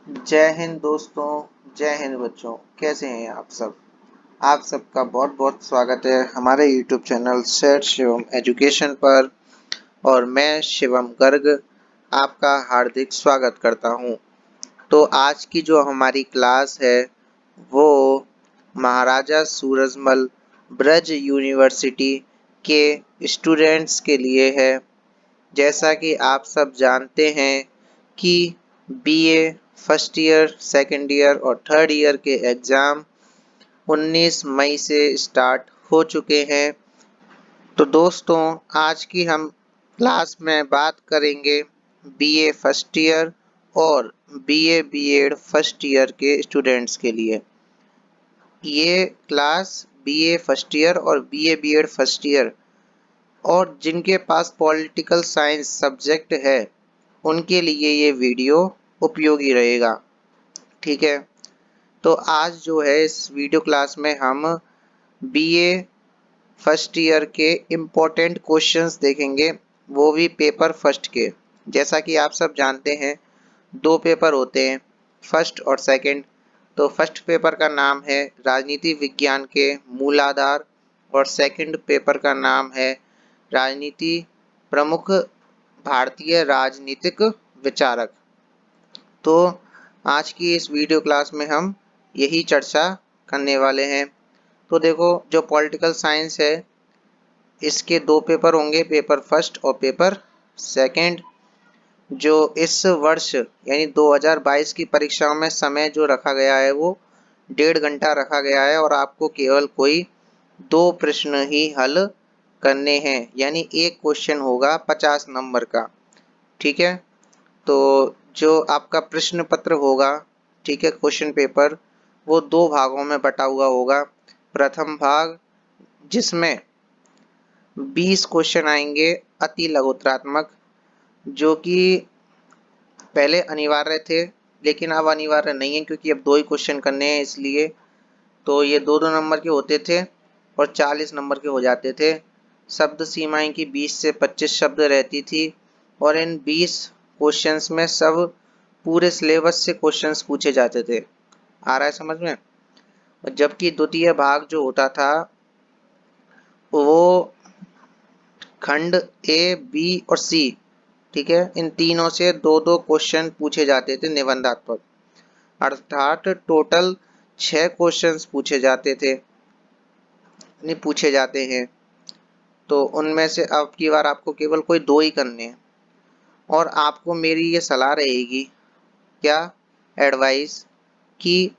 जय हिंद दोस्तों। जय हिंद बच्चों। कैसे हैं आप सब? आप सबका बहुत बहुत स्वागत है हमारे यूट्यूब चैनल सेठ शिवम एजुकेशन पर। और मैं शिवम गर्ग आपका हार्दिक स्वागत करता हूं। तो आज की जो हमारी क्लास है वो महाराजा सूरजमल ब्रज यूनिवर्सिटी के स्टूडेंट्स के लिए है। जैसा कि आप सब जानते हैं कि BA first year, second year और थर्ड ईयर के एग्ज़ाम 19 मई से स्टार्ट हो चुके हैं। तो दोस्तों, आज की हम क्लास में बात करेंगे बीए फर्स्ट ईयर और बीए बीएड फर्स्ट ईयर के स्टूडेंट्स के लिए। ये क्लास बीए फर्स्ट ईयर और बीए बीएड फर्स्ट ईयर और जिनके पास पॉलिटिकल साइंस सब्जेक्ट है उनके लिए ये वीडियो उपयोगी रहेगा। ठीक है, तो आज जो है इस वीडियो क्लास में हम बीए फर्स्ट ईयर के इम्पोर्टेंट क्वेश्चंस देखेंगे, वो भी पेपर फर्स्ट के। जैसा कि आप सब जानते हैं दो पेपर होते हैं, फर्स्ट और सेकंड। तो फर्स्ट पेपर का नाम है राजनीति विज्ञान के मूलाधार और सेकंड पेपर का नाम है राजनीति प्रमुख भारतीय राजनीतिक विचारक। तो आज की इस वीडियो क्लास में हम यही चर्चा करने वाले हैं। तो देखो, जो पॉलिटिकल साइंस है इसके दो पेपर होंगे, पेपर फर्स्ट और पेपर सेकंड। जो इस वर्ष यानी 2022 की परीक्षाओं में समय जो रखा गया है वो 1.5 घंटा रखा गया है और आपको केवल कोई 2 प्रश्न ही हल करने हैं, यानी एक क्वेश्चन होगा 50 नंबर का। ठीक है, तो जो आपका प्रश्न पत्र होगा, ठीक है, क्वेश्चन पेपर, वो 2 भागों में बटा हुआ होगा। प्रथम भाग जिसमें 20 क्वेश्चन आएंगे अति लघुत्तरात्मक, जो कि पहले अनिवार्य थे लेकिन अब अनिवार्य नहीं है क्योंकि अब 2 ही क्वेश्चन करने हैं, इसलिए तो ये 2-2 नंबर के होते थे और 40 नंबर के हो जाते थे। शब्द सीमाएं की 20 से 25 शब्द रहती थी और इन 20 क्वेश्चंस में सब पूरे सिलेबस से क्वेश्चंस पूछे जाते थे। आ रहा है समझ में? और जबकि द्वितीय भाग जो होता था वो खंड ए, बी और सी, ठीक है, इन तीनों से 2-2 क्वेश्चन पूछे जाते थे निबंधात्मक। अर्थात टोटल 6 क्वेश्चंस पूछे जाते थे, नहीं पूछे जाते हैं। तो उनमें से अब की बार आपको केवल कोई 2 ही करने हैं और आपको मेरी ये सलाह रहेगी, क्या एडवाइस, कि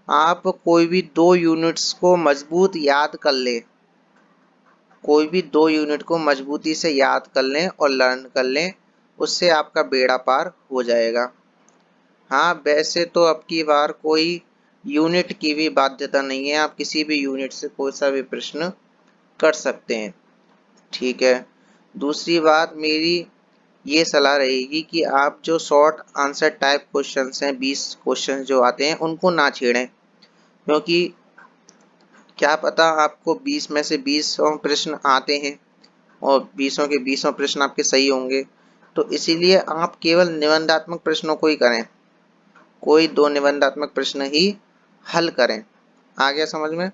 आप कोई भी 2 यूनिट्स को मजबूत याद कर लें। कोई भी 2 यूनिट को मजबूती से याद कर लें और लर्न कर लें, उससे आपका बेड़ा पार हो जाएगा। हाँ, वैसे तो अब की बार कोई यूनिट की भी बाध्यता नहीं है, आप किसी भी यूनिट से कोई सा भी प्रश्न कर सकते हैं। ठीक है, दूसरी बात मेरी ये सलाह रहेगी कि आप जो शॉर्ट आंसर टाइप क्वेश्चंस हैं, 20 क्वेश्चन जो आते हैं उनको ना छेड़ें, क्योंकि क्या पता आपको 20 में से 20 प्रश्न आते हैं और 20 के 20 प्रश्न आपके सही होंगे। तो इसीलिए आप केवल निबंधात्मक प्रश्नों को ही करें, कोई 2 निबंधात्मक प्रश्न ही हल करें। आ गया समझ में?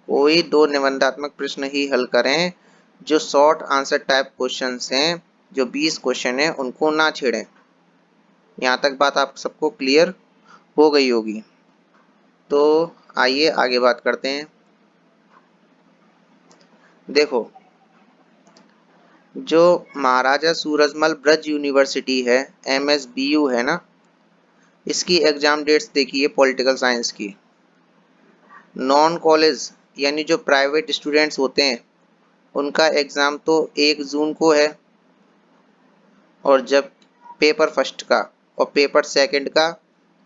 कोई 2 निबंधात्मक प्रश्न ही हल करें। जो शॉर्ट आंसर टाइप क्वेश्चंस हैं, जो 20 क्वेश्चन हैं, उनको ना छेड़ें। यहाँ तक बात आप सबको क्लियर हो गई होगी। तो आइए आगे बात करते हैं। देखो, जो महाराजा सूरजमल ब्रज यूनिवर्सिटी है, MSBU है ना, इसकी एग्जाम डेट्स देखिए पॉलिटिकल साइंस की। नॉन कॉलेज यानी जो प्राइवेट स्टूडेंट्स होते हैं उनका एग्ज़ाम तो 1 जून को है, और जब पेपर फर्स्ट का और पेपर सेकंड का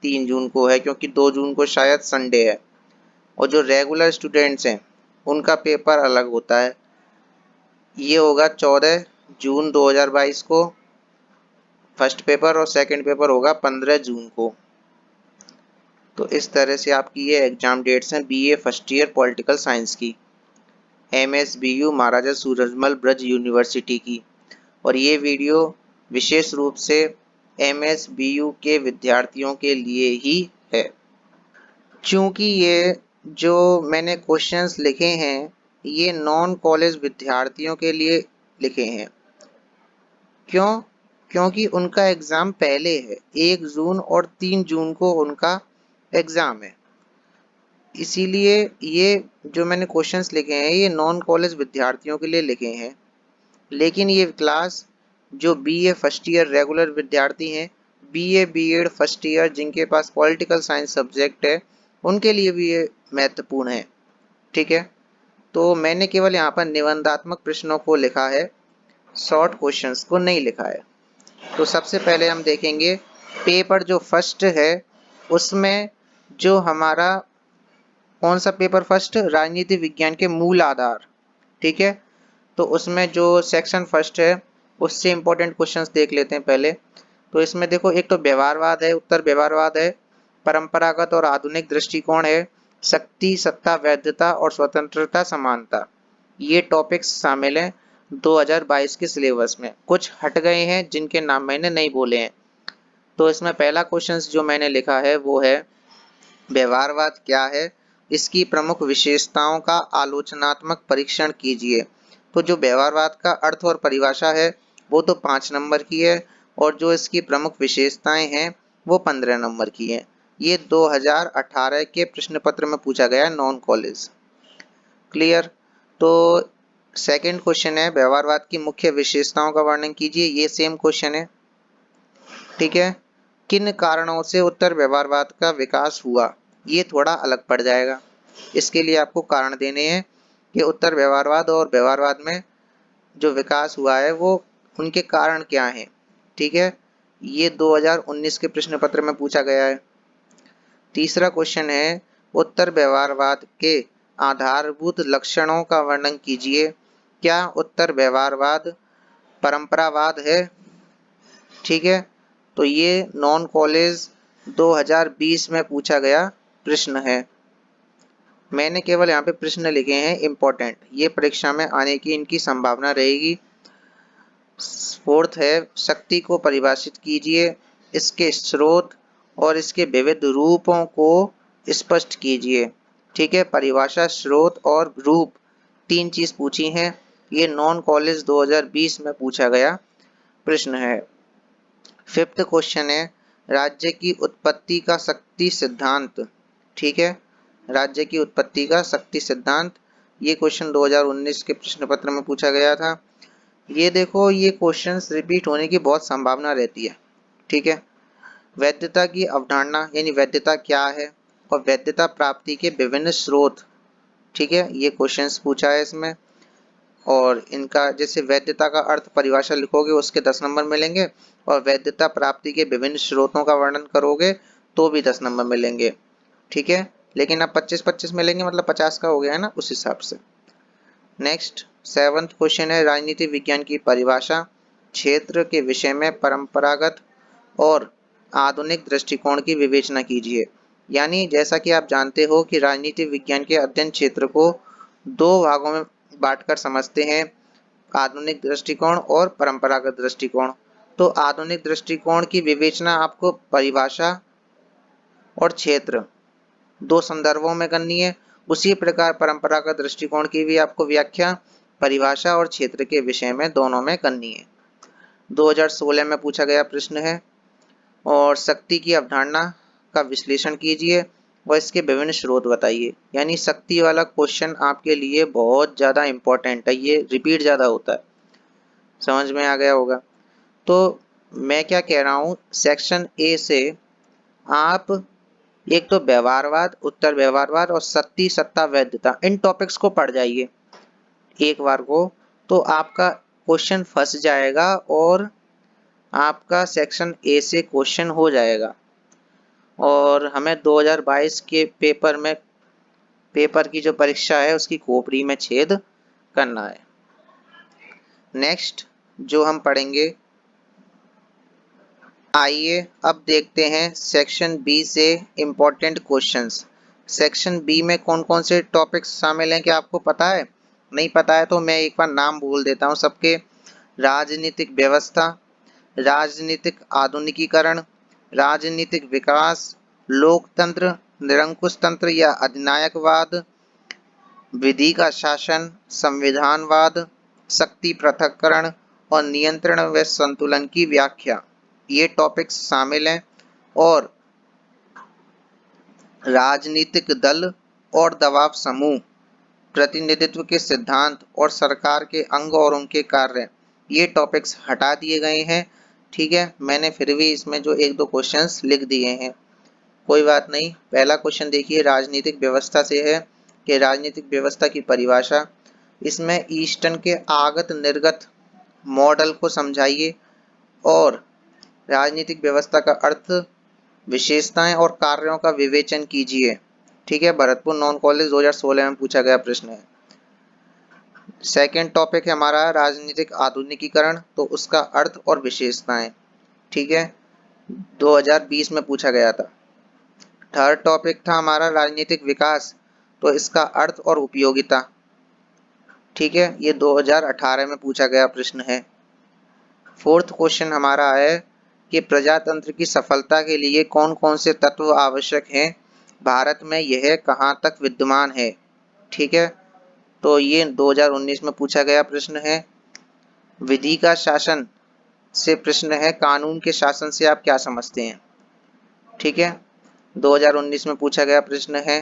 3 जून को है, क्योंकि 2 जून को शायद संडे है। और जो रेगुलर स्टूडेंट्स हैं उनका पेपर अलग होता है, ये होगा 14 जून 2022 को फर्स्ट पेपर और सेकंड पेपर होगा 15 जून को। तो इस तरह से आपकी ये एग्ज़ाम डेट्स हैं BA first year political science की, MSBU महाराजा सूरजमल ब्रज यूनिवर्सिटी की। और ये वीडियो विशेष रूप से MSBU के विद्यार्थियों के लिए ही है। चूंकि ये जो मैंने क्वेश्चंस लिखे हैं ये नॉन कॉलेज विद्यार्थियों के लिए लिखे हैं। क्यों? क्योंकि उनका एग्जाम पहले है, 1 जून और 3 जून को उनका एग्जाम है। इसीलिए ये जो मैंने क्वेश्चंस लिखे हैं ये नॉन कॉलेज विद्यार्थियों के लिए लिखे हैं। लेकिन ये क्लास जो BA फर्स्ट ईयर रेगुलर विद्यार्थी हैं, BA BEd फर्स्ट ईयर जिनके पास पॉलिटिकल साइंस सब्जेक्ट है, उनके लिए भी ये महत्वपूर्ण है। ठीक है, तो मैंने केवल यहाँ पर निबंधात्मक प्रश्नों को लिखा है, शॉर्ट क्वेश्चंस को नहीं लिखा है। तो सबसे पहले हम देखेंगे पेपर जो फर्स्ट है उसमें जो हमारा कौन सा पेपर फर्स्ट, राजनीति विज्ञान के मूल आधार। ठीक है, तो उसमें जो सेक्शन फर्स्ट है उससे इंपॉर्टेंट क्वेश्चंस देख लेते हैं पहले। तो इसमें देखो एक तो व्यवहारवाद है, उत्तर व्यवहारवाद है, परंपरागत और आधुनिक दृष्टिकोण है, शक्ति सत्ता वैधता और स्वतंत्रता समानता। ये टॉपिक्स शामिल हैं 2022 के सिलेबस में। कुछ हट गए हैं जिनके नाम मैंने नहीं बोले हैं। तो इसमें पहला क्वेश्चन जो मैंने लिखा है वो है व्यवहारवाद क्या है, इसकी प्रमुख विशेषताओं का आलोचनात्मक परीक्षण कीजिए। तो जो व्यवहारवाद का अर्थ और परिभाषा है वो तो 5 नंबर की है और जो इसकी प्रमुख विशेषताएं हैं वो 15 नंबर की है। ये 2018 के प्रश्न पत्र में पूछा गया नॉन कॉलेज। क्लियर? तो सेकंड क्वेश्चन है व्यवहारवाद की मुख्य विशेषताओं का वर्णन कीजिए। ये सेम क्वेश्चन है। ठीक है, किन कारणों से उत्तर व्यवहारवाद का विकास हुआ, ये थोड़ा अलग पड़ जाएगा। इसके लिए आपको कारण देने हैं कि उत्तर व्यवहारवाद और व्यवहारवाद में जो विकास हुआ है वो उनके कारण क्या हैं। ठीक है, ये 2019 के प्रश्न पत्र में पूछा गया है। तीसरा क्वेश्चन है उत्तर व्यवहारवाद के आधारभूत लक्षणों का वर्णन कीजिए। क्या उत्तर व्यवहारवाद परंपरावाद है? ठीक है, तो ये नॉन कॉलेज 2020 में पूछा गया प्रश्न है। मैंने केवल यहाँ पे प्रश्न लिखे हैं इम्पोर्टेंट, ये परीक्षा में आने की इनकी संभावना रहेगी। फोर्थ है शक्ति को परिभाषित कीजिए, इसके स्रोत और इसके विविध रूपों को स्पष्ट कीजिए। ठीक है, परिभाषा, स्रोत और रूप 3 चीज पूछी हैं। ये नॉन कॉलेज 2020 में पूछा गया प्रश्न है। फिफ्थ क्वेश्चन है राज्य की उत्पत्ति का शक्ति सिद्धांत। ठीक है, राज्य की उत्पत्ति का शक्ति सिद्धांत, ये क्वेश्चन 2019 के प्रश्न पत्र में पूछा गया था। ये देखो ये क्वेश्चंस रिपीट होने की बहुत संभावना रहती है। ठीक है, वैधता की अवधारणा यानी वैधता क्या है और वैधता प्राप्ति के विभिन्न स्रोत। ठीक है, ये क्वेश्चंस पूछा है इसमें और इनका जैसे वैधता का अर्थ परिभाषा लिखोगे उसके 10 नंबर मिलेंगे और वैधता प्राप्ति के विभिन्न स्रोतों का वर्णन करोगे तो भी 10 नंबर मिलेंगे। ठीक है, लेकिन अब 25-25 मिलेंगे मतलब 50 का हो गया है ना, उस हिसाब से। नेक्स्ट 7th क्वेश्चन है राजनीति विज्ञान की परिभाषा, क्षेत्र के विषय में परंपरागत और आधुनिक दृष्टिकोण की विवेचना कीजिए। यानी जैसा कि आप जानते हो कि राजनीति विज्ञान के अध्ययन क्षेत्र को 2 भागों में बांटकर समझते हैं, आधुनिक दृष्टिकोण और परंपरागत दृष्टिकोण। तो आधुनिक दृष्टिकोण की विवेचना आपको परिभाषा और क्षेत्र 2 संदर्भों में करनी है। उसी प्रकार परंपरागत दृष्टिकोण की भी आपको व्याख्या परिभाषा और क्षेत्र के विषय में दोनों में करनी है। 2016 में पूछा गया प्रश्न है। और शक्ति की अवधारणा का विश्लेषण कीजिए और इसके विभिन्न स्रोत बताइए। यानी शक्ति वाला क्वेश्चन आपके लिए बहुत ज़्यादा इम्पोर्टेंट है, ये रिपीट ज़्यादा होता है। समझ में आ गया होगा। तो मैं क्या कह रहा हूँ, सेक्शन ए से आप एक तो व्यवहारवाद, उत्तर व्यवहारवाद और शक्ति सत्ता वैधता, इन टॉपिक्स को पढ़ जाइए एक बार को, तो आपका क्वेश्चन फंस जाएगा और आपका सेक्शन ए से क्वेश्चन हो जाएगा। और हमें 2022 के पेपर की जो परीक्षा है उसकी खोपड़ी में छेद करना है। नेक्स्ट जो हम पढ़ेंगे, आइए अब देखते हैं सेक्शन बी से इम्पोर्टेंट क्वेश्चंस। सेक्शन बी में कौन कौन से टॉपिक्स शामिल हैं क्या आपको पता है? नहीं पता है तो मैं एक बार नाम बोल देता हूँ सबके। राजनीतिक व्यवस्था, राजनीतिक आधुनिकीकरण, राजनीतिक विकास, लोकतंत्र, निरंकुश तंत्र या अधिनायकवाद, विधि का शासन, संविधानवाद, शक्ति पृथक्करण और नियंत्रण व संतुलन की व्याख्या, ये टॉपिक्स शामिल हैं। और राजनीतिक दल और दबाव समूह, प्रतिनिधित्व के सिद्धांत और सरकार के अंग और उनके कार्य, ये टॉपिक्स हटा दिए गए हैं। ठीक है, मैंने फिर भी इसमें जो एक दो क्वेश्चंस लिख दिए हैं, कोई बात नहीं। पहला क्वेश्चन देखिए, राजनीतिक व्यवस्था से है कि राजनीतिक व्यवस्था की परिभाषा, इसमें ईस्टर्न के आगत निर्गत मॉडल को समझाइए और राजनीतिक व्यवस्था का अर्थ, विशेषताएं और कार्यों का विवेचन कीजिए। ठीक है, भरतपुर नॉन कॉलेज 2016 में पूछा गया प्रश्न है। सेकंड टॉपिक है हमारा राजनीतिक आधुनिकीकरण, तो उसका अर्थ और विशेषताएं। ठीक है, 2020 में पूछा गया था। थर्ड टॉपिक था हमारा राजनीतिक विकास, तो इसका अर्थ और उपयोगिता। ठीक है, ये 2018 में पूछा गया प्रश्न है। फोर्थ क्वेश्चन हमारा है कि प्रजातंत्र की सफलता के लिए कौन कौन से तत्व आवश्यक हैं, भारत में यह कहाँ तक विद्यमान है। ठीक है, तो ये 2019 में पूछा गया प्रश्न है। विधि का शासन से प्रश्न है, कानून के शासन से आप क्या समझते हैं। ठीक है, 2019 में पूछा गया प्रश्न है।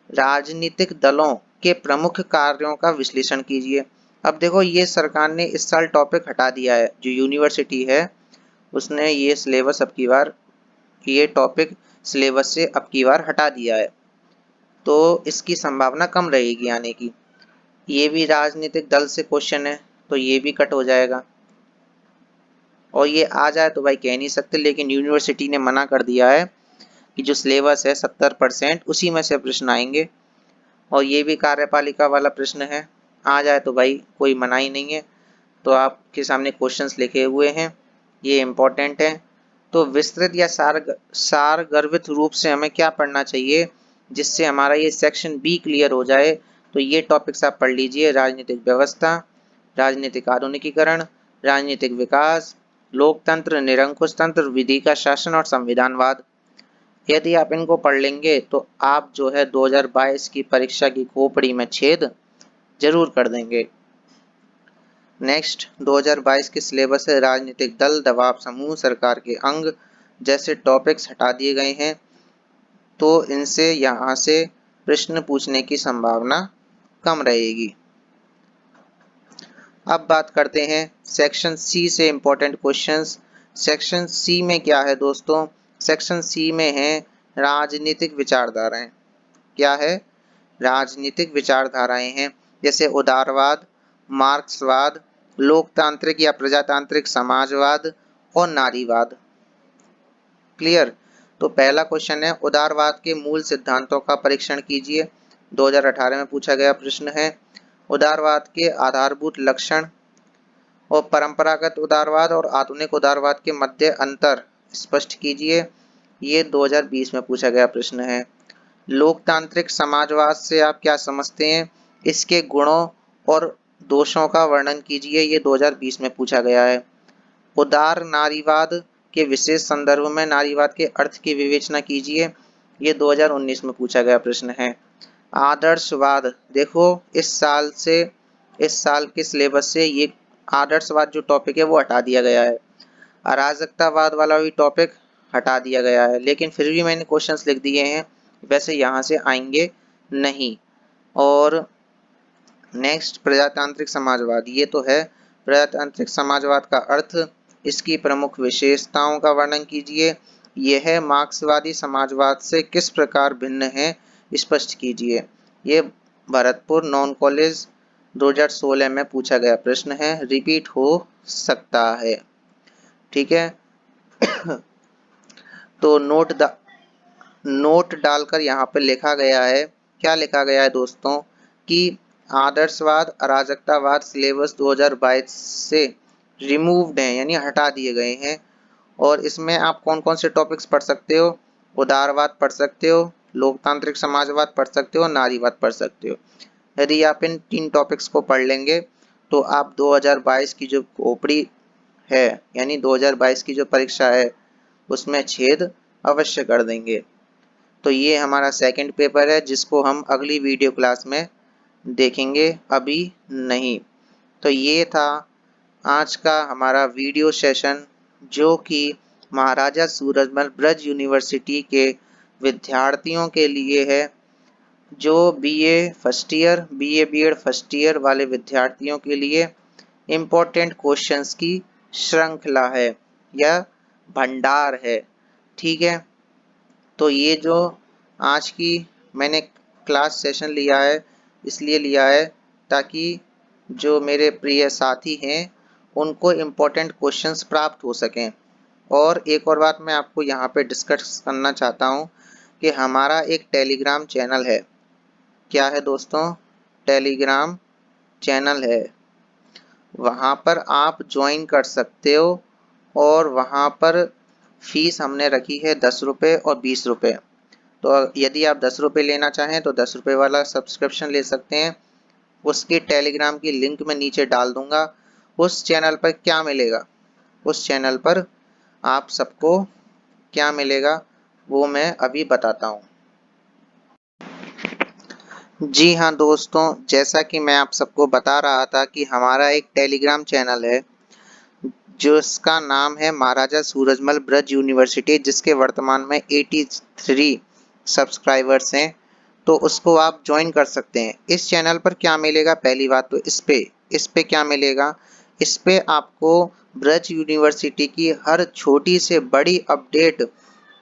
राजनीतिक दलों के प्रमुख कार्यों का विश्लेषण कीजिए। अब देखो, ये सरकार ने इस साल टॉपिक हटा दिया है, जो यूनिवर्सिटी है उसने ये सिलेबस अब की बार, ये टॉपिक सिलेबस से अब की बार हटा दिया है, तो इसकी संभावना कम रहेगी आने की। ये भी राजनीतिक दल से क्वेश्चन है, तो ये भी कट हो जाएगा। और ये आ जाए तो भाई कह नहीं सकते, लेकिन यूनिवर्सिटी ने मना कर दिया है कि जो सिलेबस है 70% उसी में से प्रश्न आएंगे। और ये भी कार्यपालिका वाला प्रश्न है, आ जाए तो भाई कोई मनाही नहीं है। तो आपके सामने क्वेश्चंस लिखे हुए हैं, ये इम्पोर्टेंट है। तो विस्तृत या सारगर्भित रूप से हमें क्या पढ़ना चाहिए जिससे हमारा ये सेक्शन बी क्लियर हो जाए, तो ये टॉपिक्स आप पढ़ लीजिए। राजनीतिक व्यवस्था, राजनीतिक आधुनिकीकरण, राजनीतिक विकास, लोकतंत्र, निरंकुश तंत्र, विधि का शासन और संविधानवाद। यदि आप इनको पढ़ लेंगे तो आप जो है 2022 की परीक्षा की खोपड़ी में छेद जरूर कर देंगे। नेक्स्ट 2022 के सिलेबस है राजनीतिक दल, दबाव समूह, सरकार के अंग जैसे टॉपिक्स हटा दिए गए हैं, तो इनसे यहाँ से प्रश्न पूछने की संभावना कम रहेगी। अब बात करते हैं सेक्शन सी से इम्पोर्टेंट क्वेश्चंस। सेक्शन सी में क्या है दोस्तों, सेक्शन सी में है राजनीतिक विचारधाराएं। क्या है, राजनीतिक विचारधाराएं हैं, जैसे उदारवाद, मार्क्सवाद, लोकतांत्रिक या प्रजातांत्रिक समाजवाद और नारीवाद। क्लियर। तो पहला क्वेश्चन है, उदारवाद के मूल सिद्धांतों का परीक्षण कीजिए। 2018 में पूछा गया प्रश्न है। उदारवाद के आधारभूत लक्षण और परंपरागत उदारवाद और आधुनिक उदारवाद के मध्य अंतर स्पष्ट कीजिए। ये 2020 में पूछा गया प्रश्न है। लोकतांत्रिक समाजवाद से आप क्या समझते हैं, इसके गुणों और दोषों का वर्णन कीजिए। ये 2020 में पूछा गया है। उदार नारीवाद के विशेष संदर्भ में नारीवाद के अर्थ की विवेचना कीजिए। ये 2019 में पूछा गया प्रश्न है। आदर्शवाद, देखो इस साल के सिलेबस से ये आदर्शवाद जो टॉपिक है वो हटा दिया गया है। अराजकतावाद वाला भी टॉपिक हटा दिया गया है, लेकिन फिर भी मैंने क्वेश्चंस लिख दिए हैं, वैसे यहाँ से आएंगे नहीं। और नेक्स्ट प्रजातांत्रिक समाजवाद, ये तो है। प्रजातांत्रिक समाजवाद का अर्थ, इसकी प्रमुख विशेषताओं का वर्णन कीजिए। यह मार्क्सवादी समाजवाद से किस प्रकार भिन्न है, स्पष्ट कीजिए। ये भरतपुर नॉन कॉलेज 2016 में पूछा गया प्रश्न है, रिपीट हो सकता है। ठीक है। तो नोट डालकर यहाँ पे लिखा गया है, क्या लिखा गया है दोस्तों, कि आदर्शवाद, अराजकतावाद सिलेबस 2022 से रिमूव्ड हैं, यानी हटा दिए गए हैं। और इसमें आप कौन कौन से टॉपिक्स पढ़ सकते हो, उदारवाद पढ़ सकते हो, लोकतांत्रिक समाजवाद पढ़ सकते हो, नारीवाद पढ़ सकते हो। यदि आप इन 3 टॉपिक्स को पढ़ लेंगे तो आप 2022 की जो खोपड़ी है यानी 2022 की जो परीक्षा है उसमें छेद अवश्य कर देंगे। तो ये हमारा सेकंड पेपर है जिसको हम अगली वीडियो क्लास में देखेंगे, अभी नहीं। तो ये था आज का हमारा वीडियो सेशन जो कि महाराजा सूरजमल ब्रज यूनिवर्सिटी के विद्यार्थियों के लिए है, जो BA first year, BA BEd first year वाले विद्यार्थियों के लिए इम्पोर्टेंट क्वेश्चंस की श्रृंखला है या भंडार है। ठीक है, तो ये जो आज की मैंने क्लास सेशन लिया है इसलिए लिया है ताकि जो मेरे प्रिय साथी हैं उनको इम्पोर्टेंट क्वेश्चंस प्राप्त हो सकें। और एक और बात मैं आपको यहाँ पे डिस्कस करना चाहता हूँ कि हमारा एक टेलीग्राम चैनल है। क्या है दोस्तों? टेलीग्राम चैनल है, वहाँ पर आप ज्वाइन कर सकते हो और वहाँ पर फीस हमने रखी है 10 रुपये और 20 रुपये। तो यदि आप 10 रुपये लेना चाहें तो 10 रुपये वाला सब्सक्रिप्शन ले सकते हैं। उसकी टेलीग्राम की लिंक मैं नीचे डाल दूंगा। उस चैनल पर क्या मिलेगा, उस चैनल पर आप सबको क्या मिलेगा वो मैं अभी बताता हूँ। जी हाँ दोस्तों, जैसा कि मैं आप सबको बता रहा था कि हमारा एक टेलीग्राम चैनल है जिसका नाम है महाराजा सूरजमल ब्रज यूनिवर्सिटी, जिसके वर्तमान में 83 सब्सक्राइबर्स हैं। तो उसको आप ज्वाइन कर सकते हैं। इस चैनल पर क्या मिलेगा, पहली बात तो इस पे क्या मिलेगा, इस पे आपको ब्रज यूनिवर्सिटी की हर छोटी से बड़ी अपडेट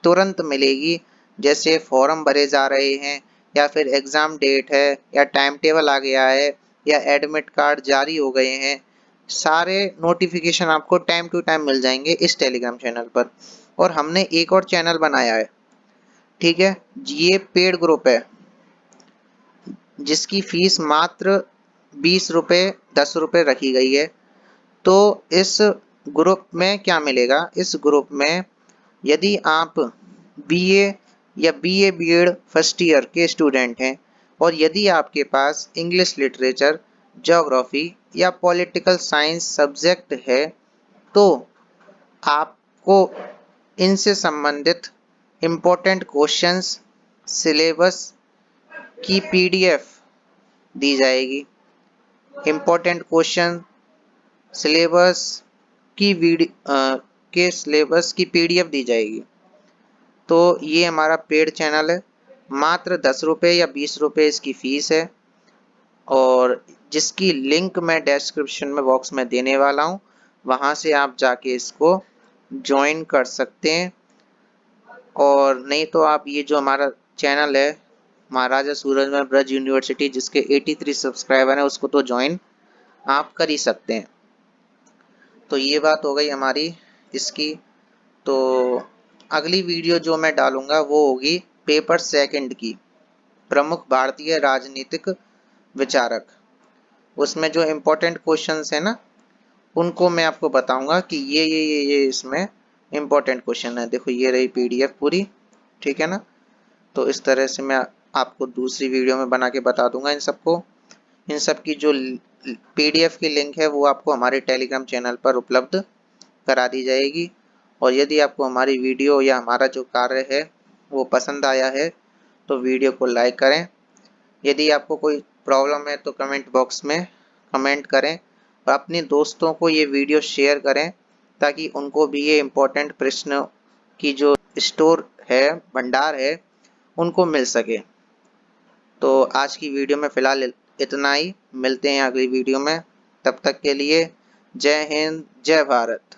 तुरंत मिलेगी। जैसे फॉर्म भरे जा रहे हैं या फिर एग्ज़ाम डेट है या टाइम टेबल आ गया है या एडमिट कार्ड जारी हो गए हैं, सारे नोटिफिकेशन आपको टाइम टू टाइम मिल जाएंगे इस टेलीग्राम चैनल पर। और हमने एक और चैनल बनाया है, ठीक है, ये पेड ग्रुप है जिसकी फीस मात्र 20 रुपये 10 रुपये रखी गई है। तो इस ग्रुप में क्या मिलेगा, इस ग्रुप में यदि आप बीए या बीए बीएड फर्स्ट ईयर के स्टूडेंट हैं और यदि आपके पास इंग्लिश लिटरेचर, ज्योग्राफी या पॉलिटिकल साइंस सब्जेक्ट है तो आपको इनसे संबंधित इम्पोर्टेंट क्वेश्चंस, सिलेबस की पीडीएफ दी जाएगी। इम्पोर्टेंट क्वेश्चन, सिलेबस की के सिलेबस की पीडीएफ दी जाएगी। तो ये हमारा पेड चैनल है, मात्र 10 रुपये या 20 रुपये इसकी फ़ीस है और जिसकी लिंक मैं डिस्क्रिप्शन में बॉक्स में देने वाला हूँ, वहाँ से आप जाके इसको ज्वाइन कर सकते हैं। और नहीं तो आप ये जो हमारा चैनल है महाराजा सूरजमल ब्रज यूनिवर्सिटी जिसके 83 सब्सक्राइबर हैं उसको तो ज्वाइन आप कर ही सकते हैं। तो ये बात हो गई हमारी इसकी। तो अगली वीडियो जो मैं डालूंगा वो होगी पेपर सेकंड की, प्रमुख भारतीय राजनीतिक विचारक। उसमें जो इम्पोर्टेंट क्वेश्चंस है ना उनको मैं आपको बताऊंगा कि ये इसमें इम्पोर्टेंट क्वेश्चन है। देखो ये रही पीडीएफ पूरी, ठीक है ना। तो इस तरह से मैं आपको दूसरी वीडियो में बना के बता दूंगा इन सबको। इन सब की जो पीडीएफ की लिंक है वो आपको हमारे टेलीग्राम चैनल पर उपलब्ध करा दी जाएगी। और यदि आपको हमारी वीडियो या हमारा जो कार्य है वो पसंद आया है तो वीडियो को लाइक करें। यदि आपको कोई प्रॉब्लम है तो कमेंट बॉक्स में कमेंट करें और अपने दोस्तों को ये वीडियो शेयर करें ताकि उनको भी ये इम्पोर्टेंट प्रश्न की जो स्टोर है, भंडार है, उनको मिल सके। तो आज की वीडियो में फ़िलहाल इतना ही, मिलते हैं अगली वीडियो में। तब तक के लिए जय हिंद, जय भारत।